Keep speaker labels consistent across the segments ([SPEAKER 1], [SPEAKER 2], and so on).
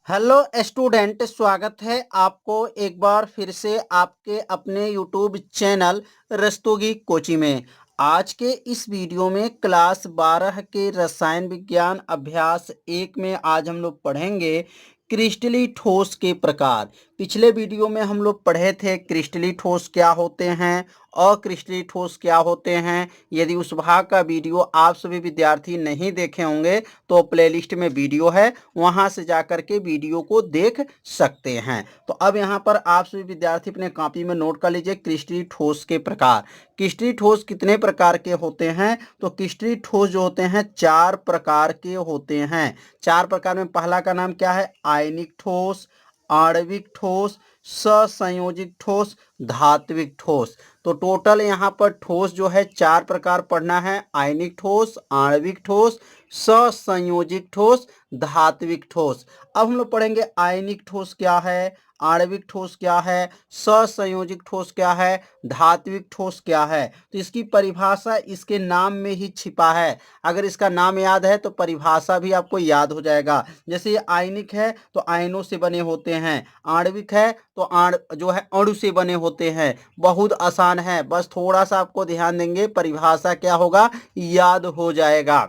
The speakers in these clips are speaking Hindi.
[SPEAKER 1] हेलो स्टूडेंट, स्वागत है आपको एक बार फिर से आपके अपने यूट्यूब चैनल रस्तोगी कोचिंग में। आज के इस वीडियो में क्लास 12 के रसायन विज्ञान अभ्यास 1 में आज हम लोग पढ़ेंगे क्रिस्टली ठोस के प्रकार। पिछले वीडियो में हम लोग पढ़े थे क्रिस्टली ठोस क्या होते हैं, अक्रिस्टली ठोस क्या होते हैं। यदि उस भाग का वीडियो आप सभी विद्यार्थी नहीं देखे होंगे तो प्लेलिस्ट में वीडियो है, वहां से जाकर के वीडियो को देख सकते हैं। तो अब यहाँ पर आप सभी विद्यार्थी अपने कॉपी में नोट कर लीजिए क्रिस्टली ठोस के प्रकार। क्रिस्टली ठोस कितने प्रकार के होते हैं? तो क्रिस्टली ठोस जो होते हैं 4 प्रकार के होते हैं। 4 प्रकार में पहला का नाम क्या है? आयनिक ठोस, आणविक ठोस, ससंयोजित ठोस, धात्विक ठोस। तो टोटल यहाँ पर ठोस जो है 4 प्रकार पढ़ना है। आयनिक ठोस, आणविक ठोस, ससंयोजित ठोस, धात्विक ठोस। अब हम लोग पढ़ेंगे आयनिक ठोस क्या है, आणविक ठोस क्या है, ससंयोजित ठोस क्या है, धात्विक ठोस क्या है। तो इसकी परिभाषा इसके नाम में ही छिपा है। अगर इसका नाम याद है तो परिभाषा भी आपको याद हो जाएगा। जैसे ये आयनिक है तो आयनों से बने होते हैं, आणविक है तो जो है अणु से बने होते हैं। बहुत आसान है, बस थोड़ा सा आपको ध्यान देंगे, परिभाषा क्या होगा याद हो जाएगा।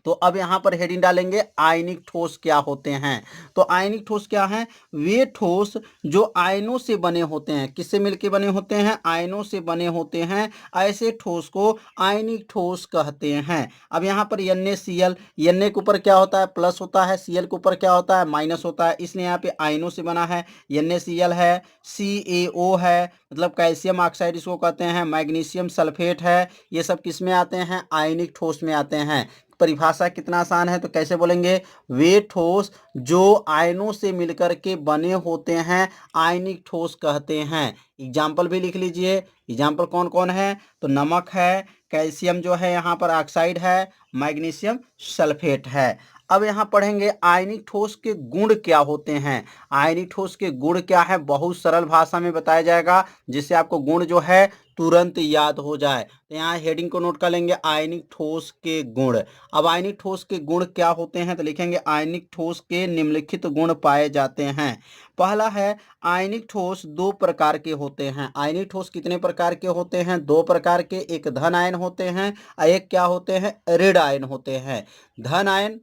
[SPEAKER 1] तो अब यहाँ पर हेडिंग डालेंगे आयनिक ठोस क्या होते हैं। तो आयनिक ठोस क्या है? वे ठोस जो आयनों से बने होते हैं। किससे मिलके बने होते हैं? आयनों से बने होते हैं। ऐसे ठोस को आयनिक ठोस कहते हैं। अब यहाँ पर NaCl, Na के ऊपर क्या होता है? प्लस होता है, Cl के ऊपर क्या होता है? माइनस होता है, इसलिए यहाँ पे आयनों से बना है। NaCl है, CaO है, मतलब कैल्शियम ऑक्साइड इसको कहते हैं, मैग्नीशियम सल्फेट है। ये सब किस में आते हैं? आयनिक ठोस में आते हैं। परिभाषा कितना आसान है, तो कैसे बोलेंगे? वे ठोस जो आयनों से मिलकर के बने होते हैं आयनिक ठोस कहते हैं। एग्जाम्पल भी लिख लीजिए। एग्जाम्पल कौन कौन है? तो नमक है, कैल्शियम जो है यहाँ पर ऑक्साइड है, मैग्नीशियम सल्फेट है। अब यहाँ पढ़ेंगे आयनिक ठोस के गुण क्या होते हैं। आयनिक ठोस के गुण क्या है, बहुत सरल भाषा में बताया जाएगा, जिससे आपको गुण जो है तुरंत याद हो जाए। तो यहाँ हेडिंग को नोट कर लेंगे आयनिक ठोस के गुण। अब आयनिक ठोस के गुण क्या होते हैं, तो लिखेंगे आयनिक ठोस के निम्नलिखित गुण पाए जाते हैं। पहला है आयनिक ठोस 2 प्रकार के होते हैं। आयनिक ठोस कितने प्रकार के होते हैं? 2 प्रकार के। एक धन आयन होते हैं और एक क्या होते हैं? ऋण आयन होते हैं। धन आयन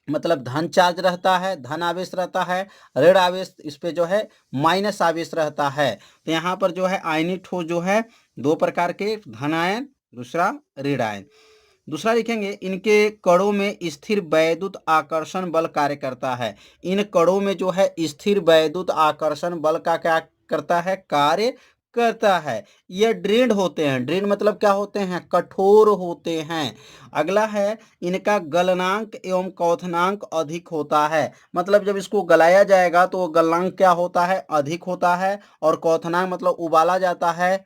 [SPEAKER 1] मतलब धन चार्ज रहता है, धन आवेश रहता है। ऋण आवेश इस पे जो है माइनस आवेश रहता है। तो यहाँ पर जो है आयनिक ठोस जो है 2 प्रकार के, धन आयन, दूसरा ऋण आयन। दूसरा लिखेंगे इनके कणों में स्थिर वैद्युत आकर्षण बल कार्य करता है। इन कणों में जो है स्थिर वैद्युत आकर्षण बल का क्या करता है? कार्य करता है। ये दृढ़ होते हैं। दृढ़ मतलब क्या होते हैं? कठोर होते हैं। अगला है इनका गलनांक एवं क्वथनांक अधिक होता है। मतलब जब इसको गलाया जाएगा तो गलनांक क्या होता है? अधिक होता है। और क्वथनांक मतलब उबाला जाता है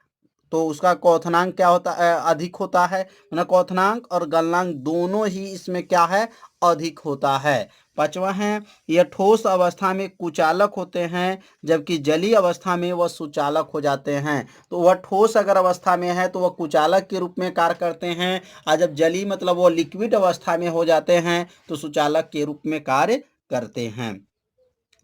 [SPEAKER 1] तो उसका क्वथनांक क्या होता है? अधिक होता है। मतलब क्वथनांक और गलनांक दोनों ही इसमें क्या है? अधिक होता है। पांचवा है यह ठोस अवस्था में कुचालक होते हैं, जबकि जलीय अवस्था में वह सुचालक हो जाते हैं। तो वह ठोस अगर अवस्था में है तो वह कुचालक के रूप में कार्य करते हैं, और जब जलीय मतलब वो लिक्विड अवस्था में हो जाते हैं तो सुचालक के रूप में कार्य करते हैं।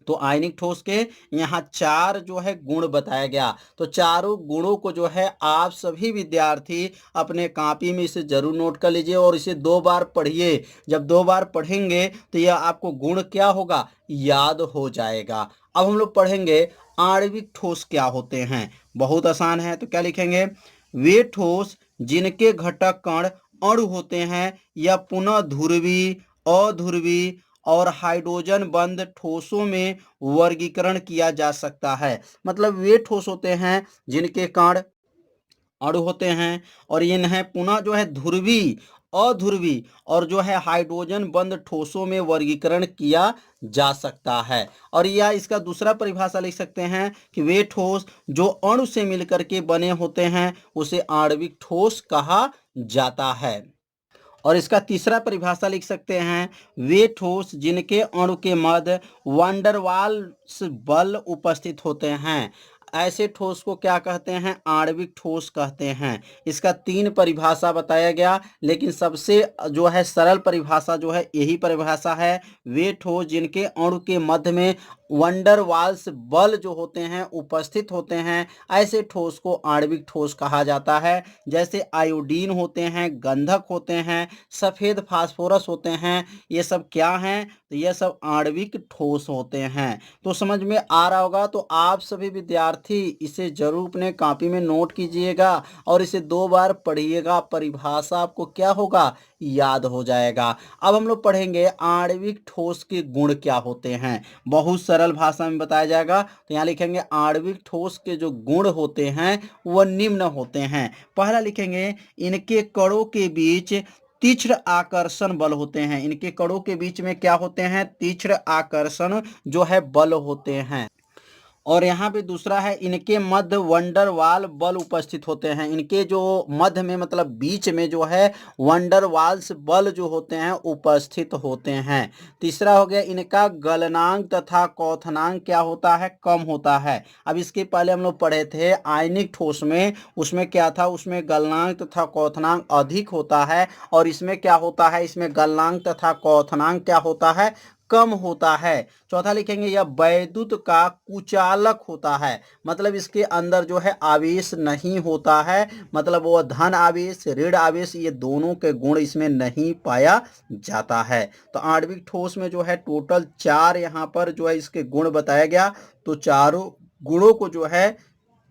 [SPEAKER 1] तो आयनिक ठोस के यहाँ 4 जो है गुण बताया गया। तो चारों गुणों को जो है आप सभी विद्यार्थी अपने कॉपी में इसे जरूर नोट कर लीजिए और इसे 2 बार पढ़िए। जब 2 बार पढ़ेंगे तो यह आपको गुण क्या होगा? याद हो जाएगा। अब हम लोग पढ़ेंगे आणविक ठोस क्या होते हैं। बहुत आसान है, तो क्या लिखेंगे? वे ठोस जिनके घटक कण अणु होते हैं या पुनः ध्रुवी, अध्रुवी और हाइड्रोजन बंद ठोसों में वर्गीकरण किया जा सकता है। मतलब वे ठोस होते हैं जिनके कण अणु होते हैं और इन्हें पुनः जो है ध्रुवी, अध्रुवी और जो है हाइड्रोजन बंद ठोसों में वर्गीकरण किया जा सकता है। और या इसका दूसरा परिभाषा लिख सकते हैं कि वे ठोस जो अणु से मिलकर के बने होते हैं उसे आणविक ठोस कहा जाता है। और इसका तीसरा परिभाषा लिख सकते हैं, वे ठोस जिनके अणु के मध्य वांडरवाल्स बल उपस्थित होते हैं। ऐसे ठोस को क्या कहते हैं? आणविक ठोस कहते हैं। इसका 3 परिभाषा बताया गया, लेकिन सबसे जो है सरल परिभाषा जो है यही परिभाषा है। वे ठोस जिनके अणु के मध्य में वंडर वाल्स बल जो होते हैं उपस्थित होते हैं, ऐसे ठोस को आणविक ठोस कहा जाता है। जैसे आयोडीन होते हैं, गंधक होते हैं, सफ़ेद फास्फोरस होते हैं, ये सब क्या हैं? तो ये सब आणविक ठोस होते हैं। तो समझ में आ रहा होगा। तो आप सभी विद्यार्थी इसे जरूर अपने कॉपी में नोट कीजिएगा और इसे 2 बार पढ़िएगा। परिभाषा आपको क्या होगा? याद हो जाएगा। अब हम लोग पढ़ेंगे आणविक ठोस के गुण क्या होते हैं। बहुत सरल भाषा में बताया जाएगा। तो यहाँ लिखेंगे आणविक ठोस के जो गुण होते हैं वह निम्न होते हैं। पहला लिखेंगे इनके कणों के बीच तीक्ष्ण आकर्षण बल होते हैं। इनके कणों के बीच में क्या होते हैं? तीक्ष्ण आकर्षण जो है बल होते हैं। और यहाँ पे दूसरा है इनके मध्य वंडर वाल बल उपस्थित होते हैं। इनके जो मध्य में मतलब बीच में जो है वंडर वाल्स बल जो होते हैं उपस्थित होते हैं। तीसरा हो गया इनका गलनांक तथा क्वथनांक क्या होता है? कम होता है। अब इसके पहले हम लोग पढ़े थे आयनिक ठोस में, उसमें क्या था? उसमें गलनांक तथा क्वथनांक अधिक होता है, और इसमें क्या होता है? इसमें गलनांक तथा क्वथनांक क्या होता है? कम होता है। चौथा लिखेंगे यह वैद्युत का कुचालक होता है, मतलब इसके अंदर जो है आवेश नहीं होता है, मतलब वो धन आवेश ऋण आवेश ये दोनों के गुण इसमें नहीं पाया जाता है। तो आणविक ठोस में जो है टोटल 4 यहाँ पर जो है इसके गुण बताया गया। तो चारों गुणों को जो है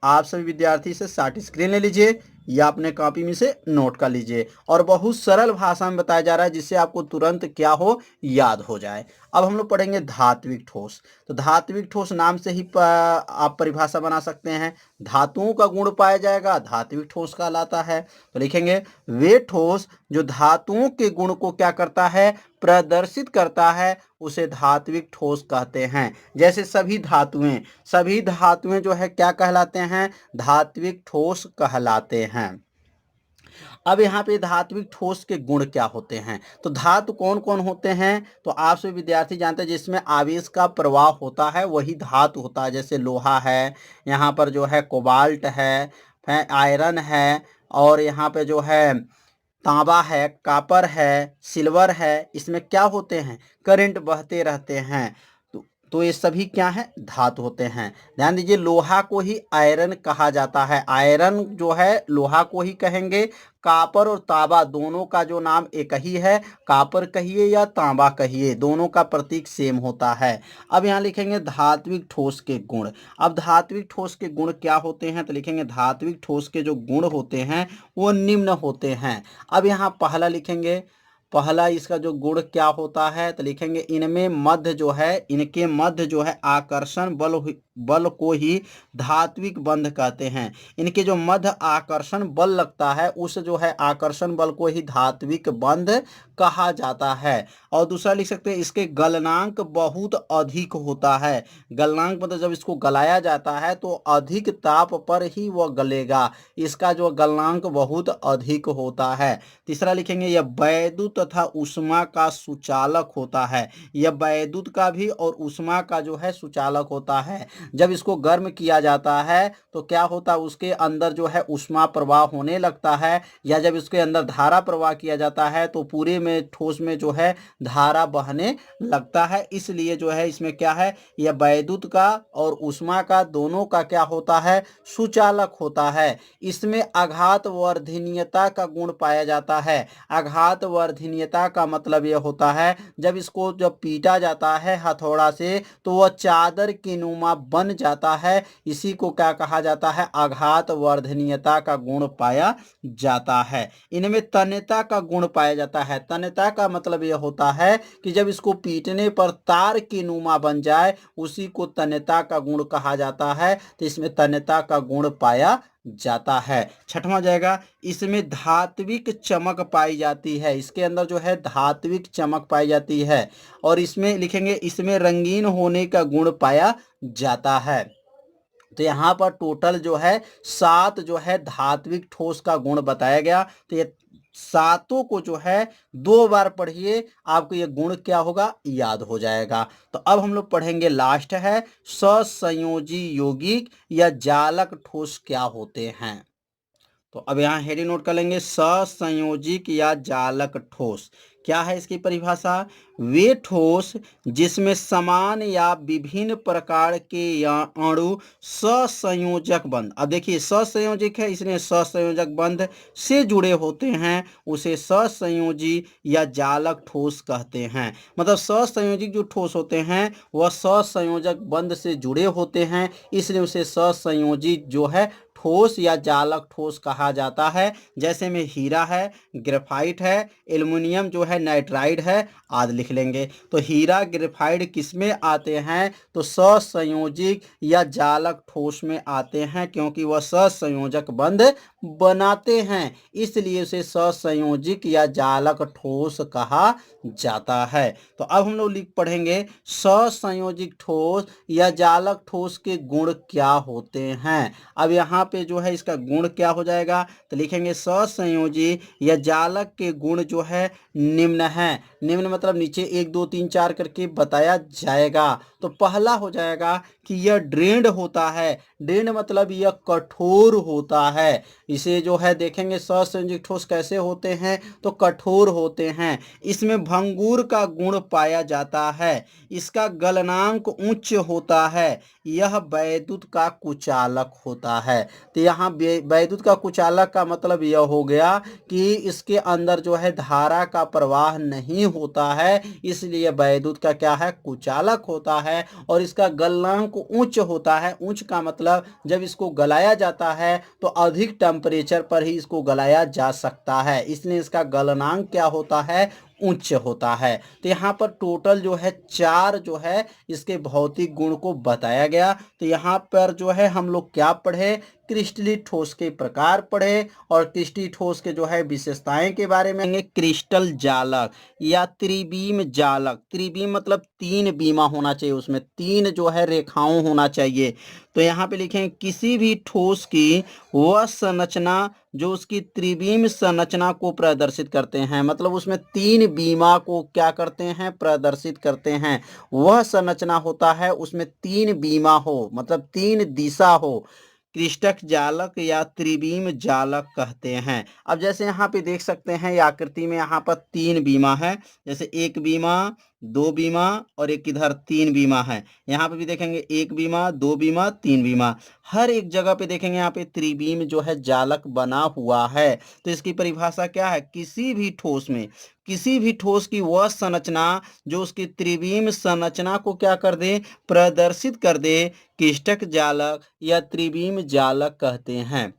[SPEAKER 1] आप सभी विद्यार्थी से शॉर्ट स्क्रीन ले लीजिए या अपने कॉपी में से नोट कर लीजिए, और बहुत सरल भाषा में बताया जा रहा है जिससे आपको तुरंत क्या हो? याद हो जाए। अब हम लोग पढ़ेंगे धात्विक ठोस। तो धात्विक ठोस नाम से ही आप परिभाषा बना सकते हैं। धातुओं का गुण पाया जाएगा, धात्विक ठोस कहलाता है। तो लिखेंगे वे ठोस जो धातुओं के गुण को क्या करता है? प्रदर्शित करता है, उसे धात्विक ठोस कहते हैं। जैसे सभी धातुएं जो है क्या कहलाते हैं? धात्विक ठोस कहलाते हैं। अब यहाँ पे धात्विक ठोस के गुण क्या होते हैं? तो धातु कौन कौन होते हैं? तो आप सभी विद्यार्थी जानते हैं जिसमें आवेश का प्रवाह होता है वही धातु होता है। जैसे लोहा है, यहाँ पर जो है कोबाल्ट है, आयरन है, और यहाँ पे जो है तांबा है, कापर है, सिल्वर है, इसमें क्या होते हैं? करंट बहते रहते हैं। तो ये सभी क्या है? धातु होते हैं। ध्यान दीजिए लोहा को ही आयरन कहा जाता है, आयरन जो है लोहा को ही कहेंगे। कापर और तांबा दोनों का जो नाम एक ही है, कापर कहिए या तांबा कहिए, दोनों का प्रतीक सेम होता है। अब यहाँ लिखेंगे धात्विक ठोस के गुण। अब धात्विक ठोस के गुण क्या होते हैं? तो लिखेंगे धात्विक ठोस के जो गुण होते हैं वो निम्न होते हैं। अब यहाँ पहला लिखेंगे, पहला इसका जो गुण क्या होता है? तो लिखेंगे इनके मध्य जो है आकर्षण बल को ही धात्विक बंध कहते हैं। इनके जो मध्य आकर्षण बल लगता है उस जो है आकर्षण बल को ही धात्विक बंध कहा जाता है। और दूसरा लिख सकते हैं इसके गलनांक बहुत अधिक होता है। गलनांक मतलब जब इसको गलाया जाता है तो अधिक ताप पर ही वह गलेगा, इसका जो गलनांक बहुत अधिक होता है। तीसरा लिखेंगे यह वैद्युत तथा ऊष्मा का सुचालक होता है। यह वैद्युत का भी और ऊष्मा का जो है सुचालक होता है। जब इसको गर्म किया जाता है तो क्या होता है? उसके अंदर जो है ऊष्मा प्रवाह होने लगता है, या जब इसके अंदर धारा प्रवाह किया जाता है तो पूरे में ठोस में जो है धारा बहने लगता है। इसलिए जो है इसमें क्या है? यह वैद्युत का और ऊष्मा का दोनों का क्या होता है? सुचालक होता है। इसमें आघात वर्धनीयता का गुण पाया जाता है। आघात वर्धनीयता का मतलब यह होता है जब इसको पीटा जाता है हथौड़ा से तो वह चादर के नुमा बन जाता है, इसी को क्या कहा जाता है? आघात वर्धनीयता का गुण पाया जाता है। इनमें तन्यता का गुण पाया जाता है। तन्यता का मतलब यह होता है कि जब इसको पीटने पर तार की नुमा बन जाए उसी को तन्यता का गुण कहा जाता है। तो इसमें तन्यता का गुण पाया जाता है। छठवां जाएगा इसमें धात्विक चमक पाई जाती है। इसके अंदर जो है धात्विक चमक पाई जाती है। और इसमें लिखेंगे इसमें रंगीन होने का गुण पाया जाता है। तो यहाँ पर टोटल जो है 7 जो है धात्विक ठोस का गुण बताया गया। तो ये सातों को जो है 2 बार पढ़िए, आपको ये गुण क्या होगा, याद हो जाएगा। तो अब हम लोग पढ़ेंगे, लास्ट है, ससंयोजी यौगिक या जालक ठोस क्या होते हैं। तो अब यहाँ हेडिंग नोट कर लेंगे, ससंयोजिक या जालक ठोस क्या है इसकी परिभाषा। वे ठोस जिसमें समान या विभिन्न प्रकार के या अणु ससंयोजक बंध, अब देखिए ससंयोजक है इसलिए ससंयोजक बंध से जुड़े होते हैं, उसे ससंयोजी या जालक ठोस कहते हैं। मतलब ससंयोजिक जो ठोस होते हैं वह ससंयोजक बंध से जुड़े होते हैं, इसलिए उसे ससंयोजी जो है ठोस या जालक ठोस कहा जाता है। जैसे में हीरा है, ग्रेफाइट है, एल्युमिनियम जो है नाइट्राइड है आदि लिख लेंगे। तो हीरा ग्रेफाइट किस में आते हैं, तो ससंयोजिक या जालक ठोस में आते हैं, क्योंकि वह ससंयोजक बंध बनाते हैं, इसलिए उसे ससंयोजिक या जालक ठोस कहा जाता है। तो अब हम लोग लिख पढ़ेंगे, ससंयोजिक ठोस या जालक ठोस के गुण क्या होते हैं। अब यहाँ पे जो है इसका गुण क्या हो जाएगा, तो लिखेंगे ससंयोजी या जालक के गुण जो है निम्न है। निम्न मतलब नीचे 1 2 3 4 करके बताया जाएगा। तो पहला हो जाएगा कि यह दृढ़ होता है। दृढ़ मतलब यह कठोर होता है। इसे जो है देखेंगे ससंयोजिक ठोस कैसे होते हैं, तो कठोर होते हैं। इसमें भंगुर का गुण पाया जाता है। इसका गलनांक उच्च होता है। यह वैद्युत का कुचालक होता है। तो यहाँ वैद्युत का कुचालक का मतलब यह हो गया कि इसके अंदर जो है धारा का प्रवाह नहीं होता है, इसलिए वैद्युत का क्या है, कुचालक होता है। और इसका गलनांक उच्च होता है। उच्च का मतलब जब इसको गलाया जाता है तो अधिक टेम्परेचर पर ही इसको गलाया जा सकता है, इसलिए इसका गलनांक क्या होता है, उच्च होता है। तो यहाँ पर टोटल जो है 4 जो है इसके भौतिक गुण को बताया गया। तो यहाँ पर जो है हम लोग क्या पढ़े, क्रिस्टलीय ठोस के प्रकार पढ़े और क्रिस्टलीय ठोस के जो है विशेषताएं के बारे में। क्रिस्टल जालक या त्रिबीम जालक, त्रिबीम मतलब 3 बीमा होना चाहिए, उसमें 3 जो है रेखाओं होना चाहिए। तो यहाँ पे लिखें किसी भी ठोस की वह संरचना जो उसकी त्रिबीम संरचना को प्रदर्शित करते हैं, मतलब उसमें 3 बीमा को क्या करते हैं, प्रदर्शित करते हैं। वह संरचना होता है उसमें 3 बीमा हो, मतलब 3 दिशा हो, क्रिस्टक जालक या त्रिबीम जालक कहते हैं। अब जैसे यहाँ पे देख सकते हैं ये आकृति में यहाँ पर 3 बीमा है, जैसे 1 बीमा, 2 बीमा और एक इधर 3 बीमा है। यहाँ पे भी देखेंगे 1 बीमा, 2 बीमा, 3 बीमा। हर एक जगह पे देखेंगे यहाँ पे त्रिबीम जो है जालक बना हुआ है। तो इसकी परिभाषा क्या है, किसी भी ठोस में, किसी भी ठोस की वह संरचना जो उसकी त्रिबीम संरचना को क्या कर दे, प्रदर्शित कर दे, किष्टक जालक या त्रिबीम जालक कहते हैं।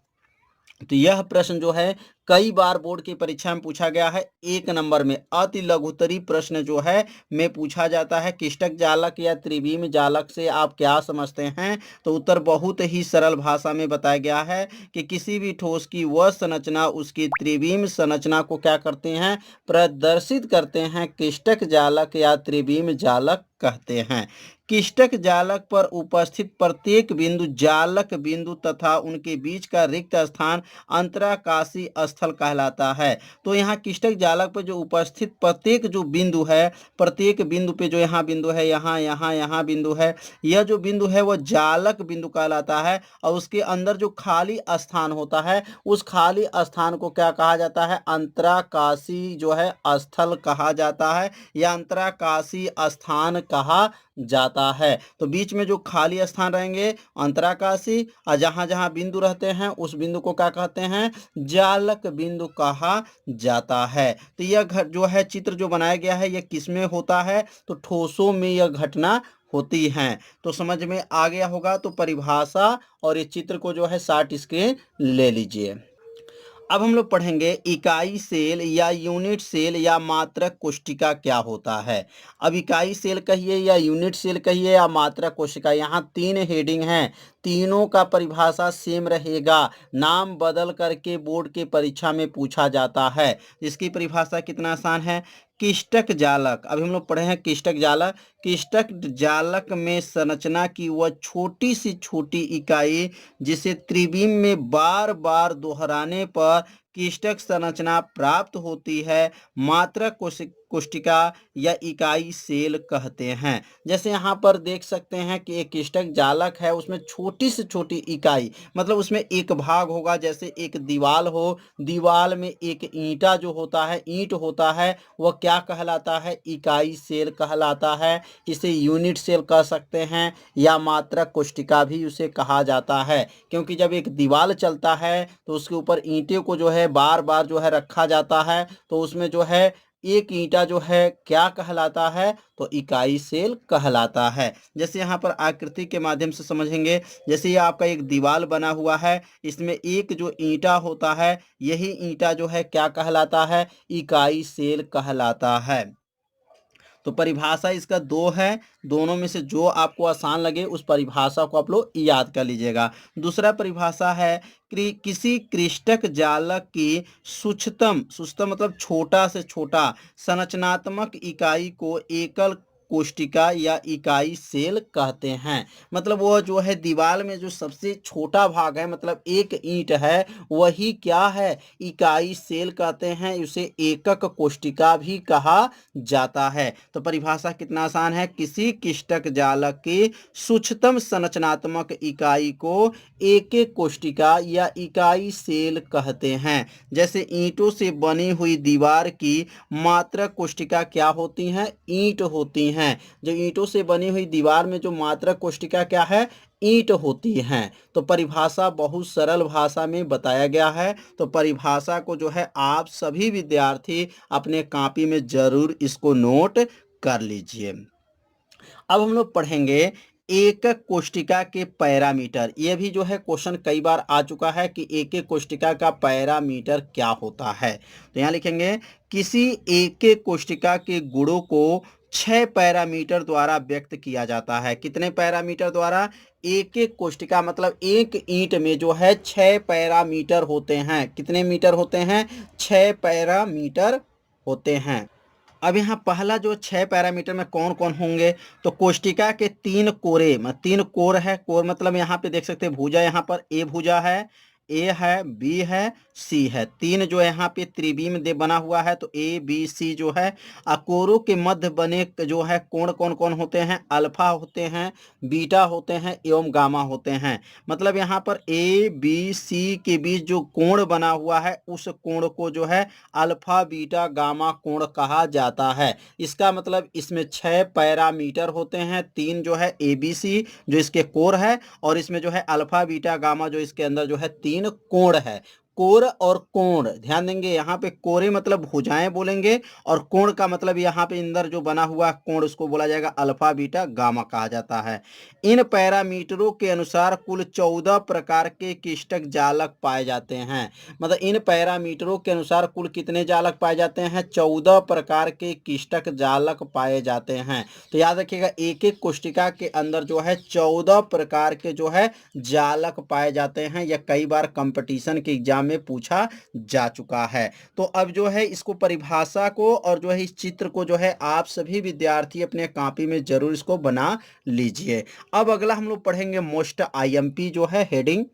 [SPEAKER 1] तो यह प्रश्न जो है कई बार बोर्ड की परीक्षा में पूछा गया है। 1 नंबर में अति लघुतरी प्रश्न जो है में पूछा जाता है, किष्टक जालक या त्रिबीम जालक से आप क्या समझते हैं। तो उत्तर बहुत ही सरल भाषा में बताया गया है कि किसी भी ठोस की वह संरचना उसकी त्रिबीम संरचना को क्या करते हैं, प्रदर्शित करते हैं, किष्टक जालक या त्रिबीम जालक कहते हैं। किष्टक जालक पर उपस्थित प्रत्येक बिंदु जालक बिंदु तथा उनके बीच का रिक्त स्थान अंतराकाशी स्थल कहलाता है। तो यहाँ किष्टक जालक पर जो उपस्थित प्रत्येक जो बिंदु है, प्रत्येक बिंदु पे जो यहाँ बिंदु है, यहाँ यहाँ यहाँ बिंदु है, यह जो बिंदु है वह जालक बिंदु कहलाता है। और उसके अंदर जो खाली स्थान होता है उस खाली स्थान को क्या कहा जाता है, अंतराकाशी जो है स्थल कहा जाता है या अंतराकाशी स्थान कहा जाता है। तो बीच में जो खाली स्थान रहेंगे अंतराकाशी, और जहां जहां बिंदु रहते हैं उस बिंदु को क्या कहते हैं, जालक बिंदु कहा जाता है। तो यह जो है चित्र जो बनाया गया है यह किसमें होता है, तो ठोसों में यह घटना होती हैं। तो समझ में आ गया होगा। तो परिभाषा और इस चित्र को जो है शॉर्ट स्क्रीन ले लीजिए। अब हम लोग पढ़ेंगे इकाई सेल या यूनिट सेल या मात्रक कोशिका क्या होता है। अब इकाई सेल कहिए या यूनिट सेल कहिए या मात्रक कोशिका, यहाँ 3 हेडिंग हैं, तीनों का परिभाषा सेम रहेगा, नाम बदल करके बोर्ड के परीक्षा में पूछा जाता है। इसकी परिभाषा कितना आसान है, किष्टक जालक। अभी हम लोग पढ़े हैं किष्टक जालक। किष्टक जालक में संरचना की वह छोटी सी छोटी इकाई जिसे त्रिबीम में बार बार दोहराने पर किष्टक संरचना प्राप्त होती है मात्रक कोशिका या इकाई सेल कहते हैं। जैसे यहाँ पर देख सकते हैं कि एक किष्टक जालक है, उसमें छोटी से छोटी इकाई मतलब उसमें एक भाग होगा, जैसे एक दीवाल हो, दीवाल में एक ईंटा जो होता है, ईंट होता है, वह क्या कहलाता है? इकाई सेल कहलाता है। इसे यूनिट सेल कह सकते हैं या मात्रक कोशिका भी उसे कहा जाता है, क्योंकि जब एक दीवाल चलता है तो उसके ऊपर ईंटे को जो है बार बार जो है रखा जाता है, तो उसमें जो है एक ईंटा जो है क्या कहलाता है? तो इकाई सेल कहलाता है। जैसे यहाँ पर आकृति के माध्यम से समझेंगे, जैसे ये आपका एक दीवार बना हुआ है, इसमें एक जो ईंटा होता है, यही ईंटा जो है क्या कहलाता है? इकाई सेल कहलाता है। तो परिभाषा इसका दो है, दोनों में से जो आपको आसान लगे उस परिभाषा को आप लोग याद कर लीजिएगा। दूसरा परिभाषा है किसी क्रिस्टक जालक की सूक्ष्मतम, सूक्ष्मतम मतलब छोटा से छोटा संरचनात्मक इकाई को एकल कोशिका या इकाई सेल कहते हैं। मतलब वह जो है दीवार में जो सबसे छोटा भाग है, मतलब एक ईंट है, वही क्या है? इकाई सेल कहते हैं। उसे एकक कोशिका भी कहा जाता है। तो परिभाषा कितना आसान है, किसी किष्टक जालक की सूक्ष्मतम संरचनात्मक इकाई को एक एक कोशिका या इकाई सेल कहते हैं। जैसे ईंटों से बनी हुई दीवार की मात्रक कोशिका क्या होती हैं? ईंट होती हैं। जो ईंटों से बनी हुई दीवार में जो मात्रक कोशिका क्या है? ईंट होती हैं। तो परिभाषा बहुत सरल भाषा में बताया गया है। तो परिभाषा को जो है आप सभी विद्यार्थी अपने कॉपी में जरूर इसको नोट कर लीजिए। अब हम लोग पढ़ेंगे एकक कोशिका के पैरामीटर। ये भी जो है क्वेश्चन कई बार आ चुका है कि एकक कोशिका का पैरामीटर क्या होता है। तो यहाँ लिखेंगे किसी एकक कोशिका के गुणों को 6 पैरामीटर द्वारा व्यक्त किया जाता है। कितने पैरामीटर द्वारा? एक एक कोशिका मतलब एक ईंट में जो है 6 पैरामीटर होते हैं। कितने मीटर होते हैं? 6 पैरामीटर होते हैं। अब यहाँ पहला जो 6 पैरामीटर में कौन कौन होंगे? तो कोशिका के 3 कोरे, 3 कोर है। कोर मतलब यहाँ पे देख सकते हैं भुजा, यहाँ पर ए भुजा है, ए है, बी है, सी है। 3 जो यहाँ पे त्रिविम दे बना हुआ है, तो ए बी सी जो है। कोरों के मध्य बने जो है कोण कौन कौन होते हैं? अल्फा होते हैं, बीटा होते हैं एवं गामा होते हैं। मतलब यहाँ पर ए बी सी के बीच जो कोण बना हुआ है, उस कोण को जो है अल्फा बीटा गामा कोण कहा जाता है। इसका मतलब इसमें 6 पैरामीटर होते हैं। 3 जो है ए बी सी जो इसके कोर है, और इसमें जो है अल्फा बीटा गामा जो इसके अंदर जो है 3 कोण है। कोर और कोण ध्यान देंगे, यहाँ पे कोरे मतलब भुजाएं बोलेंगे, और कोण का मतलब यहाँ पे अंदर जो बना हुआ कोण उसको बोला जाएगा अल्फा बीटा गामा कहा जाता है। इन पैरामीटरों के अनुसार कुल 14 प्रकार के किष्टक जालक पाए जाते हैं। मतलब इन पैरामीटरों के अनुसार कुल कितने जालक पाए जाते हैं? 14 प्रकार के किष्टक जालक पाए जाते हैं। तो याद रखिएगा एक एक कोशिका के अंदर जो है 14 प्रकार के जो है जालक पाए जाते हैं। यह कई बार कंपटीशन के एग्जाम में पूछा जा चुका है। तो अब जो है इसको परिभाषा को और जो है इस चित्र को जो है आप सभी विद्यार्थी अपने कॉपी में जरूर इसको बना लीजिए। अब अगला हम लोग पढ़ेंगे मोस्ट आईएमपी जो है हेडिंग,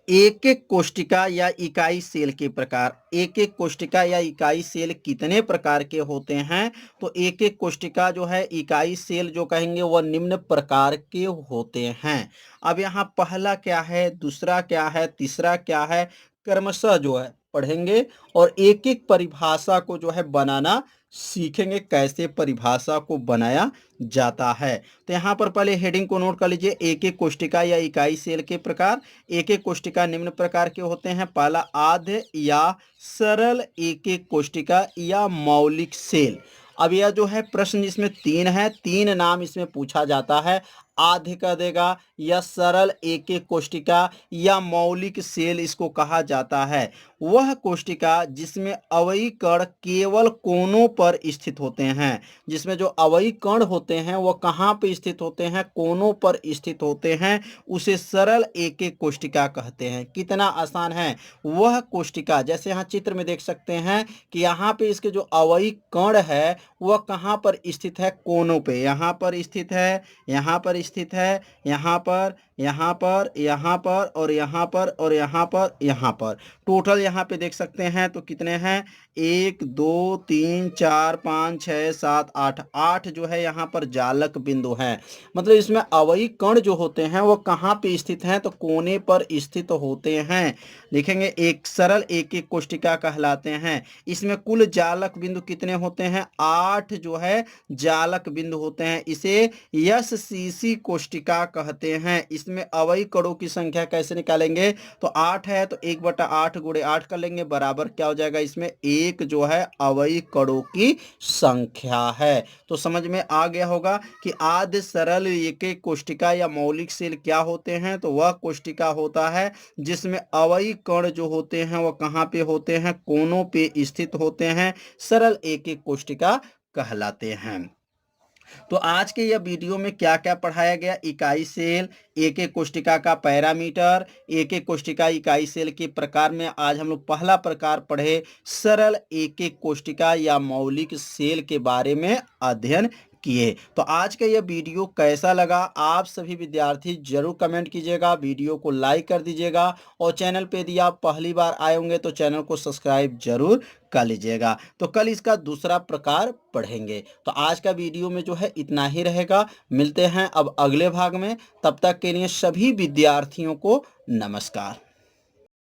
[SPEAKER 1] एक एक कोशिका या इकाई सेल के प्रकार। एक एक कोशिका या इकाई सेल कितने प्रकार के होते हैं? तो एक एक कोशिका जो है इकाई सेल जो कहेंगे वह निम्न प्रकार के होते हैं। अब यहाँ पहला क्या है, दूसरा क्या है, तीसरा क्या है, क्रमशः जो है पढ़ेंगे और एक एक परिभाषा को जो है बनाना सीखेंगे, कैसे परिभाषा को बनाया जाता है। तो यहाँ पर पहले हेडिंग को नोट कर लीजिए, एक एक कोशिका या इकाई सेल के प्रकार। एक एक कोशिका निम्न प्रकार के होते हैं। पहला आद्य या सरल एक एक कोशिका या मौलिक सेल। अब यह जो है प्रश्न इसमें 3 है, 3 नाम इसमें पूछा जाता है। आद्य कह देगा या सरल एक एक कोशिका या मौलिक सेल इसको कहा जाता है। वह कोशिका जिसमें अवयवी कण केवल कोनों पर स्थित होते हैं। जिसमें जो अवयवी कण होते हैं वह कहाँ पे स्थित होते हैं? कोनों पर स्थित होते हैं, उसे सरल एक एक कोशिका कहते हैं। कितना आसान है। वह कोशिका जैसे यहाँ चित्र में देख सकते हैं कि यहाँ पे इसके जो अवयवी कण है वह कहाँ पर स्थित है? कोनों पे। यहाँ पर स्थित है, यहाँ पर स्थित है, यहाँ पर, यहाँ पर, यहाँ पर और यहाँ पर और यहाँ पर, यहाँ पर। टोटल यहाँ यहाँ पे देख सकते हैं तो कितने हैं, 1 2 3 4 5 6 7 8, 8 जो है यहाँ पर जालक बिंदु हैं। मतलब इसमें अवयवी कण जो होते हैं वो कहाँ पे स्थित हैं, तो कोने पर स्थित होते हैं। लिखेंगे एक सरल एक एक कोष्टिका कहलाते हैं। इसमें कुल जालक बिंदु कितने होते हैं, 8 जो है जालक बिंदु होते हैं। इसे एससीसी कोष्टिका कहते हैं। इसमें अवयवी कणों की संख्या कैसे निकालेंगे, तो 8 है तो 1/8 गुणे 8 कर लेंगे, बराबर क्या हो जाएगा, इसमें 1 जो है अवयवी कणों की संख्या है। तो समझ में आ गया होगा कि आद्य सरल एक कोष्टिका या मौलिक सेल क्या होते हैं, तो वह कोष्टिका होता है जिसमें अवयवी कण जो होते हैं वह कहाँ पे होते हैं, कोनों पे स्थित होते हैं, सरल एक एक कोष्टिका कहलाते हैं। तो आज के यह वीडियो में क्या क्या पढ़ाया गया, इकाई सेल, एक एक कोष्टिका का पैरामीटर, एक एक कोष्टिका इकाई सेल के प्रकार में आज हम लोग पहला प्रकार पढ़े सरल एक एक कोष्टिका या मौलिक सेल के बारे में अध्ययन किए। तो आज का यह वीडियो कैसा लगा, आप सभी विद्यार्थी जरूर कमेंट कीजिएगा, वीडियो को लाइक कर दीजिएगा और चैनल पे यदि आप पहली बार आए होंगे तो चैनल को सब्सक्राइब जरूर कर लीजिएगा। तो कल इसका दूसरा प्रकार पढ़ेंगे। तो आज का वीडियो में जो है इतना ही रहेगा, मिलते हैं अब अगले भाग में। तब तक के लिए सभी विद्यार्थियों को नमस्कार।